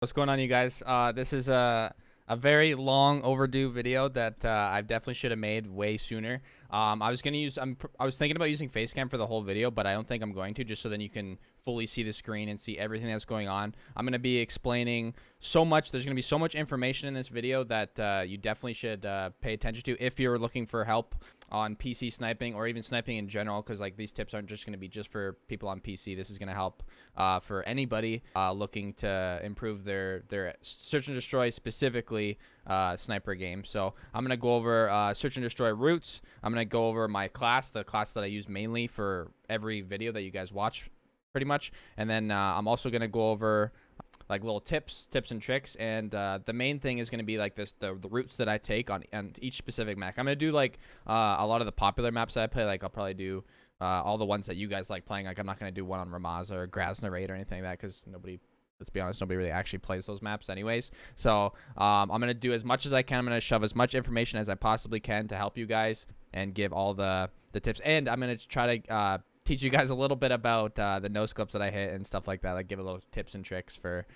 What's going on, you guys? This is a very long overdue video that I definitely should have made way sooner. I was gonna use I was thinking about using Facecam for the whole video, but I don't think I'm going to, just so then you can fully see the screen and see everything that's going on. I'm gonna be explaining so much. There's gonna be so much information in this video that you definitely should pay attention to if you're looking for help on PC sniping or even sniping in general, because like these tips aren't just going to be just for people on PC. This is going to help for anybody looking to improve their search and destroy, specifically sniper game. So I'm going to go over search and destroy routes. I'm going to go over my class, the class that I use mainly for every video that you guys watch pretty much, and then I'm also going to go over like little tips and tricks, and the main thing is going to be like the routes that I take on each specific map. I'm going to do like a lot of the popular maps that I play. Like I'll probably do all the ones that you guys like playing. Like I'm not going to do one on Ramaza or Grasna Raid or anything like that, because let's be honest, nobody really actually plays those maps anyways. So I'm going to do as much as I can. I'm going to shove as much information as I possibly can to help you guys and give all the tips, and I'm going to try to teach you guys a little bit about the no scopes that I hit and stuff like that. Like give a little tips and tricks for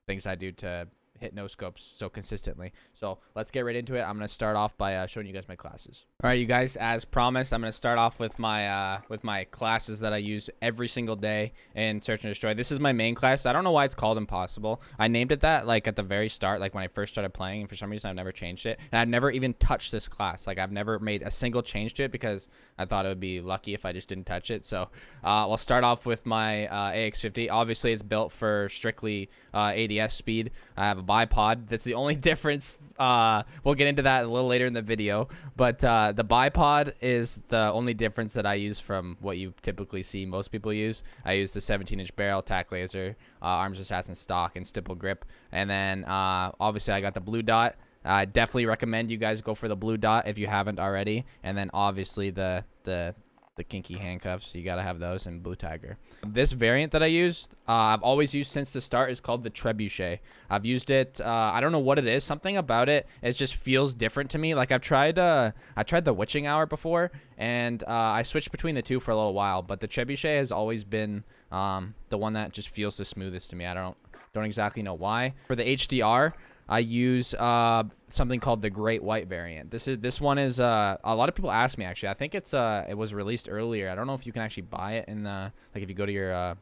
things I do to hit no scopes so consistently. So let's get right into it. I'm gonna start off by showing you guys my classes. All right, you guys, as promised, I'm gonna start off with my classes that I use every single day in search and destroy. This is my main class. I don't know why it's called impossible. I named it that like at the very start, like when I first started playing, and for some reason I've never changed it, and I've never even touched this class. Like I've never made a single change to it because I thought it would be lucky if I just didn't touch it. So we'll start off with my AX50. Obviously it's built for strictly ADS speed. I have a bipod. That's the only difference. We'll get into that a little later in the video, but the bipod is the only difference that I use from what you typically see most people use. I use the 17-inch barrel, tac laser, arms assassin stock, and stipple grip, and then obviously I got the blue dot. I definitely recommend you guys go for the blue dot if you haven't already, and then obviously the kinky handcuffs. You gotta have those, and blue tiger. This variant that I used, I've always used since the start, is called the Trebuchet. I've used it. I don't know what it is. Something about it just feels different to me. Like I tried the witching hour before, and I switched between the two for a little while. But the Trebuchet has always been the one that just feels the smoothest to me. I don't exactly know why. For the HDR, I use something called the Great White variant. This one is a lot of people ask me, actually. I think it was released earlier. I don't know if you can actually buy it in the, like if you go to your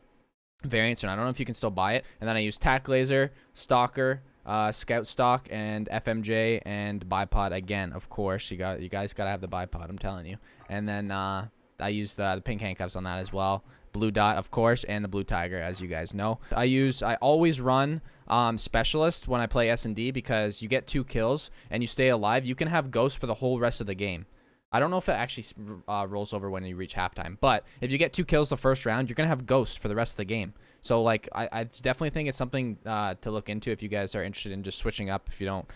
variants, and I don't know if you can still buy it. And then I use tac laser, stalker, scout stock, and FMJ, and bipod again. Of course, you guys gotta have the bipod, I'm telling you. And then I use the pink handcuffs on that as well. Blue dot, of course, and the blue tiger, as you guys know. I always run specialist when I play SND, because you get 2 kills and you stay alive. You can have ghost for the whole rest of the game. I don't know if it actually rolls over when you reach halftime, but if you get 2 kills the first round, you're gonna have ghost for the rest of the game. So like I definitely think it's something to look into if you guys are interested in just switching up, if you don't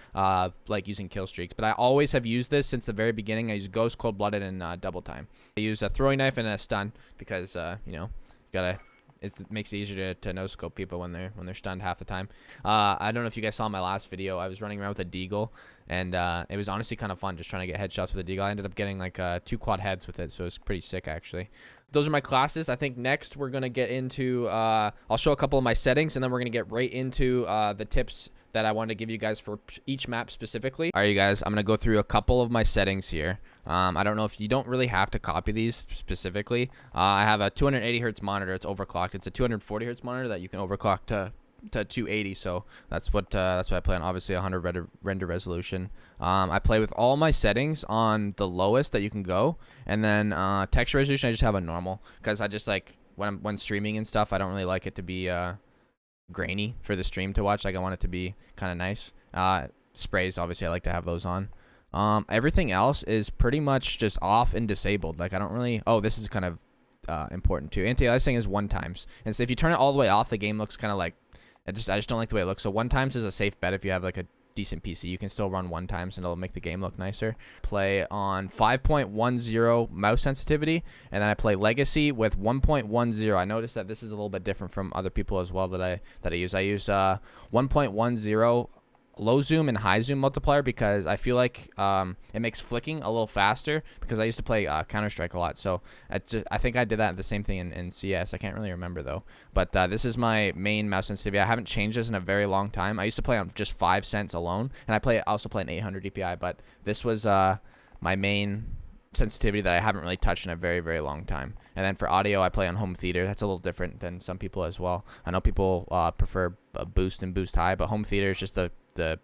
like using kill streaks. But I always have used this since the very beginning. I use ghost, cold blooded, and double time. I use a throwing knife and a stun because you know, it makes it easier to no scope people when they're stunned half the time. I don't know if you guys saw my last video. I was running around with a deagle, and it was honestly kind of fun just trying to get headshots with a deagle. I ended up getting like 2 quad heads with it, so it was pretty sick actually. Those are my classes. I think next we're gonna get into I'll show a couple of my settings, and then we're gonna get right into the tips that I wanted to give you guys for each map specifically. All right, you guys, I'm gonna go through a couple of my settings here. I don't know if you don't really have to copy these specifically. I have a 280 hertz monitor. It's overclocked. It's a 240 hertz monitor that you can overclock to 280. So that's what I play on. Obviously 100 render resolution. I play with all my settings on the lowest that you can go, and then texture resolution I just have a normal, because I just like when streaming and stuff, I don't really like it to be grainy for the stream to watch. Like I want it to be kind of nice. Sprays, obviously I like to have those on. Everything else is pretty much just off and disabled. Like I don't really, this is kind of important too. Anti-aliasing is 1 times, and so if you turn it all the way off, the game looks kind of like, I just don't like the way it looks. So 1 times is a safe bet. If you have like a decent PC, you can still run 1 times and it'll make the game look nicer. Play on 5.10 mouse sensitivity, and then I play legacy with 1.10. I noticed that this is a little bit different from other people as well that I use. I use 1.10 low zoom and high zoom multiplier because I feel like it makes flicking a little faster because I used to play Counter-Strike a lot. So I think I did that the same thing in CS. I can't really remember though. But this is my main mouse sensitivity. I haven't changed this in a very long time. I used to play on just 5 cents alone, and I also play an 800 DPI. But this was my main sensitivity that I haven't really touched in a very, very long time. And then for audio, I play on home theater. That's a little different than some people as well. I know people prefer boost and boost high, but home theater is just it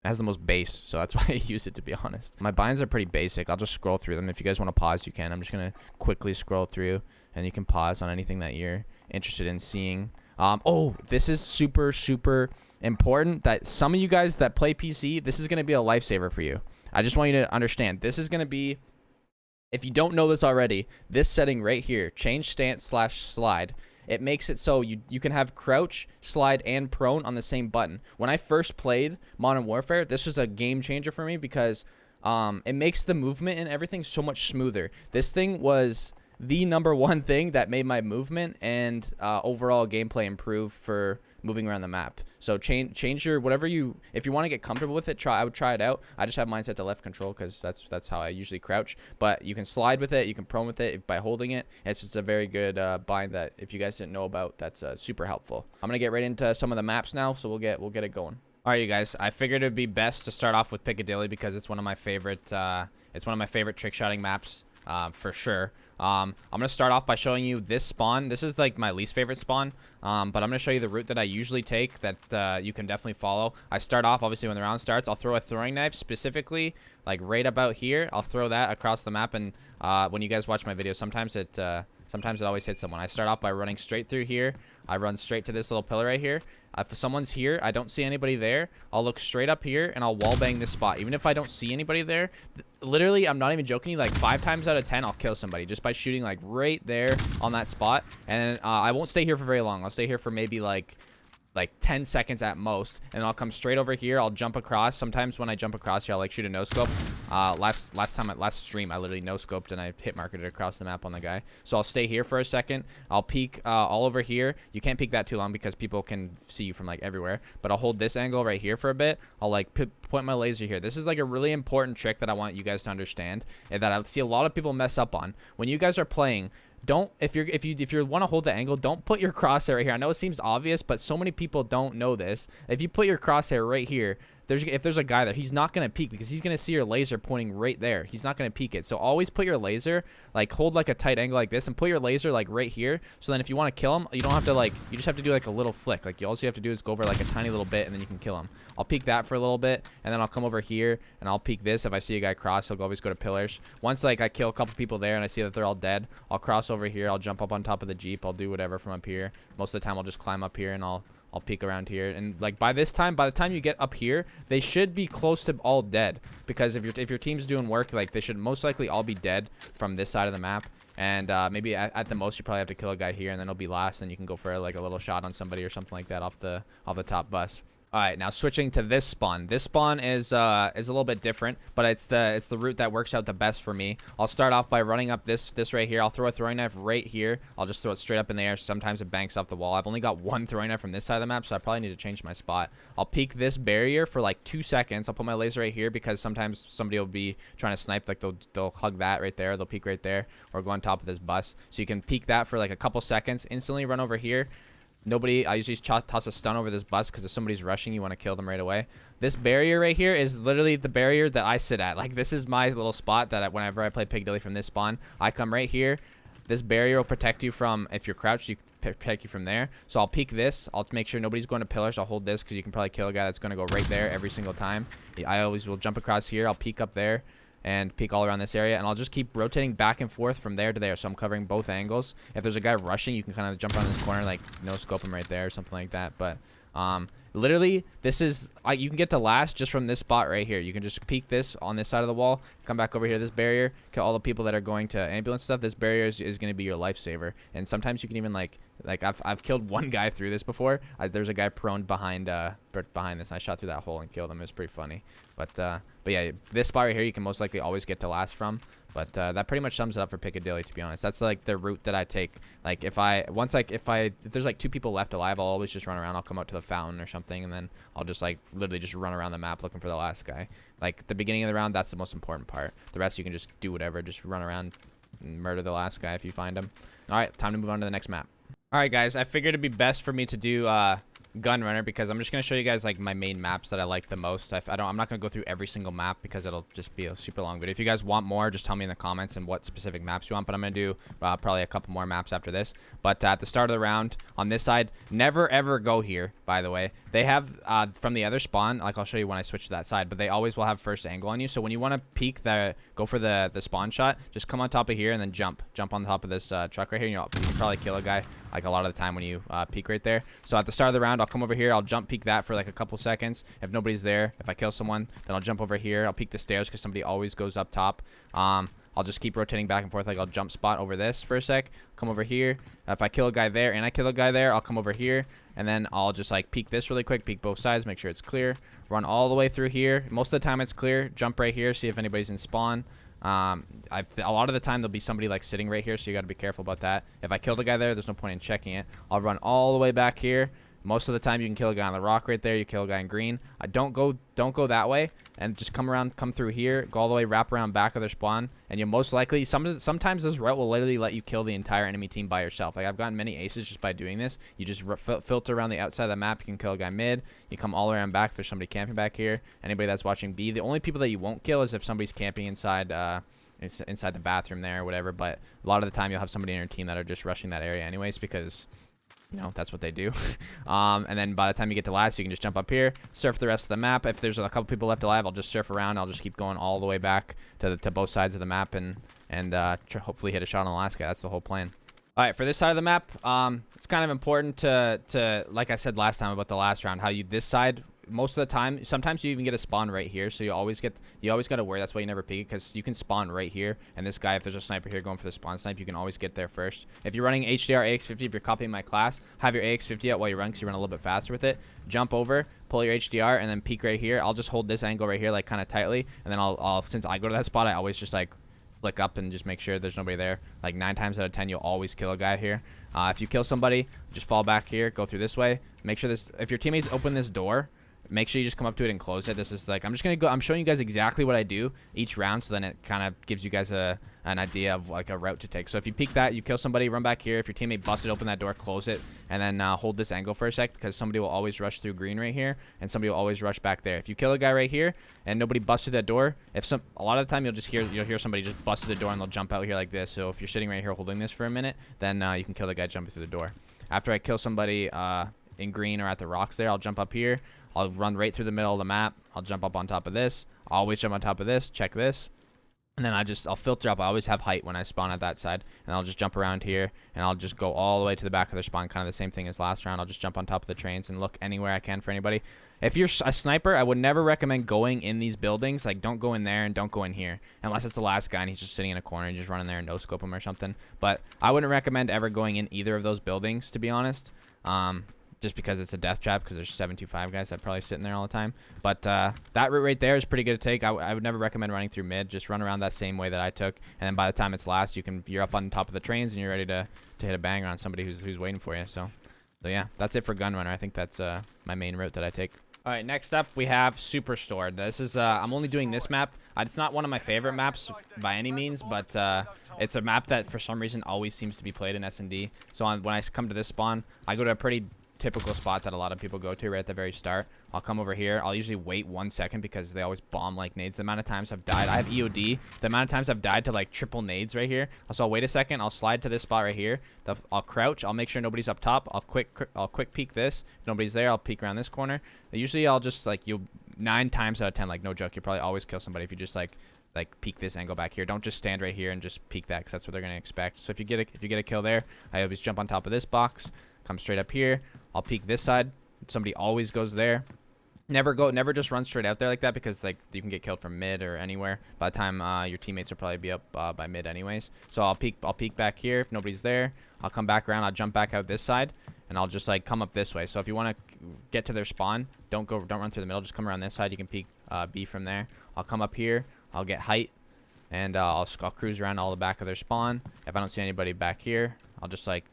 has the most bass, so that's why I use it, to be honest. My binds are pretty basic. I'll just scroll through them. If you guys want to pause, you can. I'm just gonna quickly scroll through, and you can pause on anything that you're interested in seeing. Oh, this is super, super important that some of you guys that play PC, this is gonna be a lifesaver for you. I just want you to understand. This is gonna be, if you don't know this already, this setting right here, change stance / slide, it makes it so you can have crouch, slide, and prone on the same button. When I first played Modern Warfare, this was a game changer for me because it makes the movement and everything so much smoother. This thing was the #1 thing that made my movement and overall gameplay improve for moving around the map. So change your whatever if you want to get comfortable with it, I would try it out. I just have mine set to left control because that's how I usually crouch. But you can slide with it, you can prone with it by holding it. It's just a very good bind that if you guys didn't know about, that's super helpful. I'm gonna get right into some of the maps now, so we'll get it going. All right, you guys. I figured it'd be best to start off with Piccadilly because it's one of my favorite trick shotting maps. For sure. I'm going to start off by showing you this spawn. This is like my least favorite spawn, but I'm going to show you the route that I usually take that you can definitely follow. I start off, obviously, when the round starts, I'll throw a throwing knife specifically, like right about here. I'll throw that across the map, and when you guys watch my videos, sometimes it always hits someone. I start off by running straight through here. I run straight to this little pillar right here. If someone's here, I don't see anybody there, I'll look straight up here and I'll wallbang this spot. Even if I don't see anybody there, literally, I'm not even joking you, like 5 times out of 10, I'll kill somebody just by shooting like right there on that spot. And I won't stay here for very long. I'll stay here for maybe like 10 seconds at most, and I'll come straight over here. I'll jump across. Sometimes when I jump across here, I'll like shoot a no scope. Last stream, I literally no scoped and I hit marketed across the map on the guy. So I'll stay here for a second. I'll peek all over here. You can't peek that too long because people can see you from like everywhere. But I'll hold this angle right here for a bit. I'll like point my laser here. This is like a really important trick that I want you guys to understand, and that I see a lot of people mess up on when you guys are playing. Don't, if you want to hold the angle, don't put your crosshair right here. I know it seems obvious, but so many people don't know this. If you put your crosshair right here, if there's a guy there, he's not going to peek because he's going to see your laser pointing right there. He's not going to peek it. So always put your laser, like hold like a tight angle like this and put your laser like right here. So then if you want to kill him, you don't have to you just have to do like a little flick. Like all you have to do is go over like a tiny little bit and then you can kill him. I'll peek that for a little bit and then I'll come over here and I'll peek this. If I see a guy cross, he'll always go to pillars. Once like I kill a couple people there and I see that they're all dead, I'll cross over here. I'll jump up on top of the Jeep. I'll do whatever from up here. Most of the time I'll just climb up here and I'll peek around here, and like by the time you get up here, they should be close to all dead, because if your team's doing work, like they should most likely all be dead from this side of the map. And maybe at the most you probably have to kill a guy here, and then it'll be last, and you can go for like a little shot on somebody or something like that off the top bus. All right, now switching to this spawn. This spawn is a little bit different, but it's the route that works out the best for me. I'll start off by running up this right here. I'll throw a throwing knife right here. I'll just throw it straight up in the air. Sometimes it banks off the wall. I've only got one throwing knife from this side of the map, so I probably need to change my spot. I'll peek this barrier for like 2 seconds. I'll put my laser right here because sometimes somebody will be trying to snipe. Like they'll hug that right there. They'll peek right there or go on top of this bus. So you can peek that for like a couple seconds. Instantly run over here. I usually toss a stun over this bus because if somebody's rushing, you want to kill them right away. This barrier right here is literally the barrier that I sit at. Like, this is my little spot that whenever I play Piccadilly from this spawn, I come right here. This barrier will protect you from, if you're crouched, you protect you from there. So I'll peek this. I'll make sure nobody's going to pillars. I'll hold this because you can probably kill a guy that's going to go right there every single time. I always will jump across here. I'll peek up there and peek all around this area, and I'll just keep rotating back and forth from there to there, so I'm covering both angles. If there's a guy rushing, you can kind of jump around this corner, like no scope him right there or something like that. But literally, this is you can get to last just from this spot right here. You can just peek this on this side of the wall, come back over here, this barrier, kill all the people that are going to ambulance stuff. This barrier is going to be your lifesaver, and sometimes you can even like Like I've killed one guy through this before. There's a guy prone behind this. And I shot through that hole and killed him. It was pretty funny. But yeah, this spot right here you can most likely always get to last from. But that pretty much sums it up for Piccadilly, to be honest. That's like the route that I take. Like if there's like 2 people left alive, I'll always just run around. I'll come out to the fountain or something, and then I'll just like literally just run around the map looking for the last guy. Like the beginning of the round, that's the most important part. The rest you can just do whatever. Just run around and murder the last guy if you find him. All right, time to move on to the next map. All right, guys, I figured it'd be best for me to do Gun Runner because I'm just gonna show you guys like my main maps that I like the most. I'm not gonna go through every single map because it'll just be a super long video. If you guys want more, just tell me in the comments and what specific maps you want. But I'm gonna do probably a couple more maps after this. But at the start of the round on this side, never ever go here. By the way, they have from the other spawn. Like I'll show you when I switch to that side. But they always will have first angle on you. So when you want to peek go for the spawn shot, just come on top of here and then jump on top of this truck right here. You can probably kill a guy like a lot of the time when you peek right there. So at the start of the round, I'll come over here. I'll jump peek that for like a couple seconds. If nobody's there, if I kill someone, then I'll jump over here. I'll peek the stairs because somebody always goes up top. I'll just keep rotating back and forth. Like I'll jump spot over this for a sec. Come over here. If I kill a guy there and I kill a guy there, I'll come over here. And then I'll just like peek this really quick. Peek both sides. Make sure it's clear. Run all the way through here. Most of the time it's clear. Jump right here. See if anybody's in spawn. A lot of the time there'll be somebody like sitting right here, so you got to be careful about that. If I killed a guy there, there's no point in checking it. I'll run all the way back here. Most of the time you can kill a guy on the rock right there. You kill a guy in green. Don't go that way, and just come through here, go all the way, wrap around back of their spawn, and you'll most likely sometimes this route will literally let you kill the entire enemy team by yourself. Like I've gotten many aces just by doing this. You just filter around the outside of the map. You can kill a guy mid. You come all around back if there's somebody camping back here. Anybody that's watching B, the only people that you won't kill is if somebody's camping inside the bathroom there or whatever. But a lot of the time you'll have somebody in your team that are just rushing that area anyways, because that's what they do. And then by the time you get to last, you can just jump up here, surf the rest of the map. If there's a couple people left alive, I'll just surf around. I'll just keep going all the way back to both sides of the map and hopefully hit a shot on the last guy. That's the whole plan. All right, for this side of the map, it's kind of important to like I said last time about the last round, how this side, most of the time, sometimes you even get a spawn right here, so you always got to worry. That's why you never peek, because you can spawn right here, and this guy, if there's a sniper here going for the spawn snipe, you can always get there first. If you're running HDR AX50, if you're copying my class, have your AX50 out while you run, because you run a little bit faster with it. Jump over, pull your HDR, and then peek right here. I'll just hold this angle right here, like kind of tightly, and then I'll since I go to that spot, I always just like flick up and just make sure there's nobody there. Like 9 times out of 10, you'll always kill a guy here. If you kill somebody, just fall back here, go through this way. Make sure if your teammates open this door, make sure you just come up to it and close it. This is like, I'm showing you guys exactly what I do each round, so then it kind of gives you guys an idea of like a route to take. So if you peek that, you kill somebody, run back here. If your teammate busted open that door, close it, and then hold this angle for a sec, because somebody will always rush through green right here, and somebody will always rush back there. If you kill a guy right here and nobody busts through that door, a lot of the time you'll hear somebody just bust through the door and they'll jump out here like this. So if you're sitting right here holding this for a minute, then you can kill the guy jumping through the door. After I kill somebody in green or at the rocks there, I'll jump up here. I'll run right through the middle of the map. I'll jump up on top of this. I'll always jump on top of this. Check this. And then I'll filter up. I always have height when I spawn at that side. And I'll just jump around here. And I'll just go all the way to the back of their spawn. Kind of the same thing as last round. I'll just jump on top of the trains and look anywhere I can for anybody. If you're a sniper, I would never recommend going in these buildings. Like, don't go in there and don't go in here. Unless it's the last guy and he's just sitting in a corner and you just run in there and no-scope him or something. But I wouldn't recommend ever going in either of those buildings, to be honest. Just because it's a death trap, because there's 725 guys that probably sitting there all the time. But that route right there is pretty good to take. I would never recommend running through mid. Just run around that same way that I took, and then by the time it's last, you're up on top of the trains and you're ready to hit a banger on somebody who's waiting for you. So yeah, that's it for Gun Runner. I think that's my main route that I take. All right, next up we have Superstore. This is I'm only doing this map. It's not one of my favorite maps by any means, but it's a map that for some reason always seems to be played in SND. So when I come to this spawn, I go to a pretty typical spot that a lot of people go to right at the very start. I'll come over here. I'll usually wait 1 second because they always bomb like nades. The amount of times I've died, I have EOD. The amount of times I've died to like triple nades right here. So I'll wait a second. I'll slide to this spot right here. I'll crouch. I'll make sure nobody's up top. I'll quick peek this. If nobody's there, I'll peek around this corner. Usually I'll just like 9 times out of 10, like no joke, you'll probably always kill somebody if you just like peek this angle back here. Don't just stand right here and just peek that, because that's what they're gonna expect. So if you get a kill there, I always jump on top of this box, come straight up here. I'll peek this side. Somebody always goes there. Never just run straight out there like that, because like you can get killed from mid or anywhere. By the time your teammates will probably be up by mid anyways. So I'll peek back here. If nobody's there, I'll come back around. I'll jump back out this side, and I'll just like come up this way. So if you want to get to their spawn, don't run through the middle. Just come around this side. You can peek B from there. I'll come up here. I'll get height, and I'll cruise around all the back of their spawn. If I don't see anybody back here, I'll just like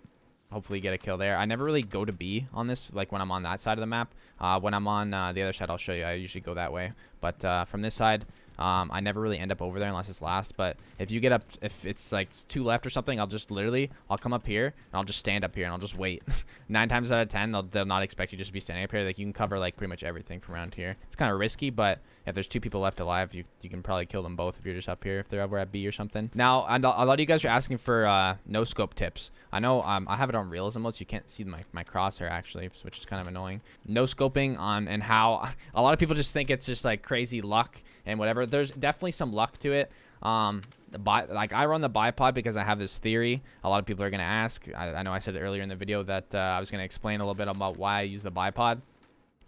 hopefully get a kill there. I never really go to B on this, like when I'm on that side of the map. When I'm on the other side, I'll show you. I usually go that way. But from this side, I never really end up over there unless it's last. But if you get up, if it's like 2 left or something, I'll come up here, and I'll just stand up here, and I'll just wait. 9 times out of 10, they'll not expect you just to be standing up here. Like, you can cover like pretty much everything from around here. It's kind of risky, but if there's 2 people left alive, you can probably kill them both if you're just up here, if they're over at B or something. Now, and a lot of you guys are asking for no scope tips. I know I have it on realism mode, so you can't see my crosshair actually, which is kind of annoying. No scoping on, and how a lot of people just think it's just like crazy luck and whatever. There's definitely some luck to it. Like I run the bipod because I have this theory. A lot of people are gonna ask. I know I said it earlier in the video that I was gonna explain a little bit about why I use the bipod.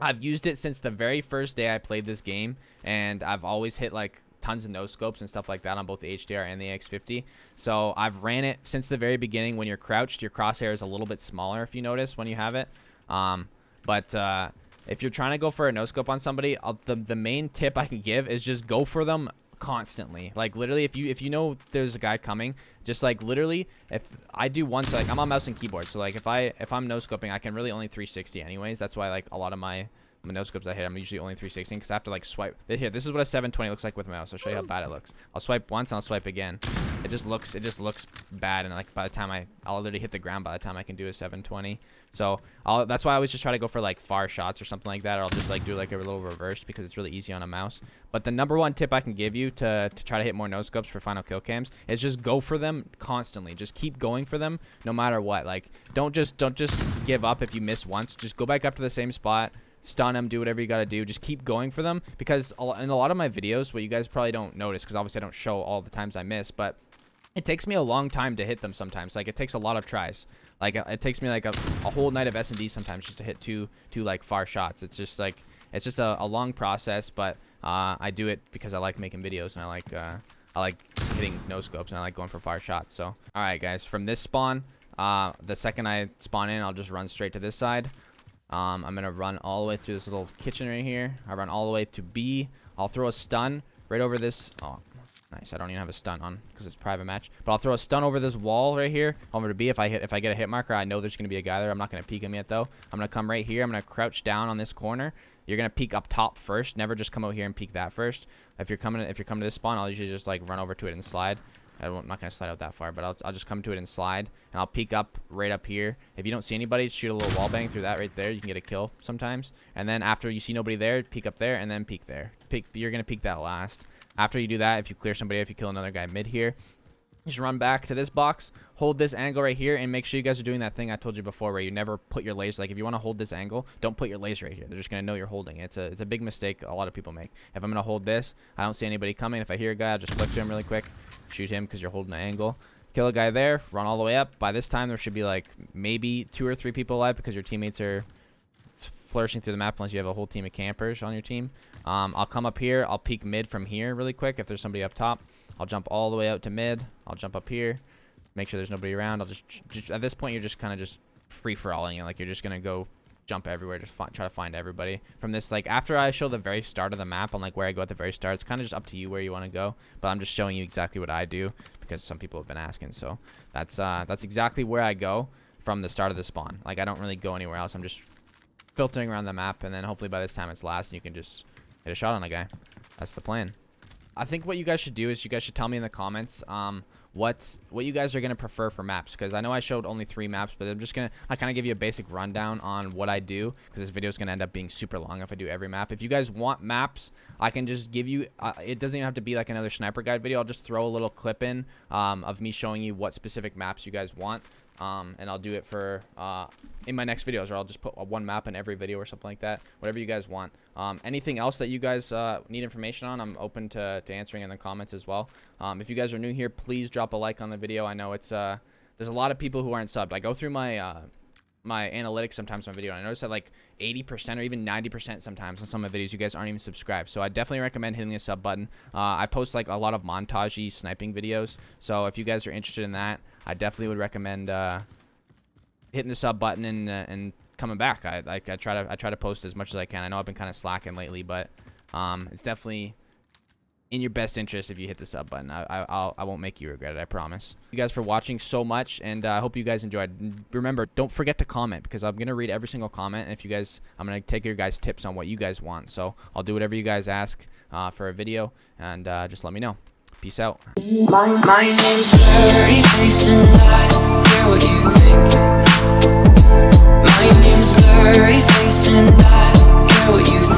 I've used it since the very first day I played this game, and I've always hit like tons of no scopes and stuff like that on both the HDR and the X50. So I've ran it since the very beginning. When you're crouched, your crosshair is a little bit smaller, if you notice, when you have it. But if you're trying to go for a no scope on somebody, the main tip I can give is just go for them constantly. Like literally, if you know there's a guy coming, just like literally, if I do once, like I'm on mouse and keyboard, so like if I'm no scoping, I can really only 360 anyways. That's why like a lot of my no scopes I hit, I'm usually only 360 because I have to like swipe. Here, this is what a 720 looks like with mouse. I'll show you how bad it looks. I'll swipe once and I'll swipe again. It just looks bad, and like by the time I'll literally hit the ground by the time I can do a 720. So that's why I always just try to go for like far shots or something like that, or I'll just like do like a little reverse because it's really easy on a mouse. But the #1 tip I can give you to try to hit more no scopes for final kill cams is just go for them constantly. Just keep going for them no matter what. Like don't just give up if you miss once. Just go back up to the same spot, stun them, do whatever you got to do. Just keep going for them, because in a lot of my videos, what you guys probably don't notice, because obviously I don't show all the times I miss, but it takes me a long time to hit them sometimes. Like it takes a lot of tries. Like it takes me like a whole night of SND sometimes just to hit two like far shots. It's just like a long process, but I do it because I like making videos, and I like hitting no scopes, and I like going for far shots. So all right guys, from this spawn, the second I spawn in, I'll just run straight to this side. I'm gonna run all the way through this little kitchen right here. I run all the way to B. I'll throw a stun right over this. Oh, nice. I don't even have a stun on because it's private match. But I'll throw a stun over this wall right here over to B. If I get a hit marker, I know there's gonna be a guy there. I'm not gonna peek him yet though. I'm gonna come right here. I'm gonna crouch down on this corner. You're gonna peek up top first. Never just come out here and peek that first. If you're coming to this spawn, I'll usually just like run over to it and slide. I'm not going to slide out that far, but I'll just come to it and slide, and I'll peek up right up here. If you don't see anybody, shoot a little wall bang through that right there. You can get a kill sometimes. And then after you see nobody there, peek up there, and then peek there. You're going to peek that last. After you do that, if you clear somebody, if you kill another guy mid here, just run back to this box, hold this angle right here, and make sure you guys are doing that thing I told you before where you never put your laser. Like if you want to hold this angle, don't put your laser right here. They're just going to know you're holding it. It's a big mistake a lot of people make. If I'm going to hold this, I don't see anybody coming. If I hear a guy, I'll just flick to him really quick, shoot him because you're holding the angle. Kill a guy there, run all the way up. By this time, there should be like maybe 2 or 3 people alive because your teammates are flourishing through the map unless you have a whole team of campers on your team. I'll come up here. I'll peek mid from here really quick if there's somebody up top. I'll jump all the way out to mid. I'll jump up here. Make sure there's nobody around. I'll just at this point, you're just kind of just free-for-alling it. Like you're just going to go jump everywhere. Just try to find everybody. From this, like after I show the very start of the map on like where I go at the very start, it's kind of just up to you where you want to go. But I'm just showing you exactly what I do because some people have been asking. So that's exactly where I go from the start of the spawn. Like I don't really go anywhere else. I'm just filtering around the map, and then hopefully by this time it's last and you can just hit a shot on a guy. That's the plan. I think what you guys should do is you guys should tell me in the comments what you guys are going to prefer for maps, because I know I showed only 3 maps, but I kind of give you a basic rundown on what I do, because this video is going to end up being super long if I do every map. If you guys want maps, I can just give you it doesn't even have to be like another sniper guide video. I'll just throw a little clip in of me showing you what specific maps you guys want. And I'll do it for in my next videos, or I'll just put one map in every video or something like that. Whatever you guys want. Anything else that you guys need information on, I'm open to answering in the comments as well. If you guys are new here, please drop a like on the video. I know it's there's a lot of people who aren't subbed. I go through my my analytics sometimes on my video, and I notice that like 80% or even 90% sometimes on some of my videos, you guys aren't even subscribed. So I definitely recommend hitting the sub button. I post like a lot of montage-y sniping videos, so if you guys are interested in that, I definitely would recommend hitting the sub button and coming back. I try to post as much as I can. I know I've been kind of slacking lately, but it's definitely in your best interest if you hit the sub button. I won't make you regret it, I promise. Thank you guys for watching so much, and I hope you guys enjoyed. Remember, don't forget to comment, because I'm gonna read every single comment, and if you guys, I'm gonna take your guys' tips on what you guys want. So I'll do whatever you guys ask for a video, and just let me know. Peace out. My name's Blurry Face and I care what you think. My name's Blurry Face and I care what you think.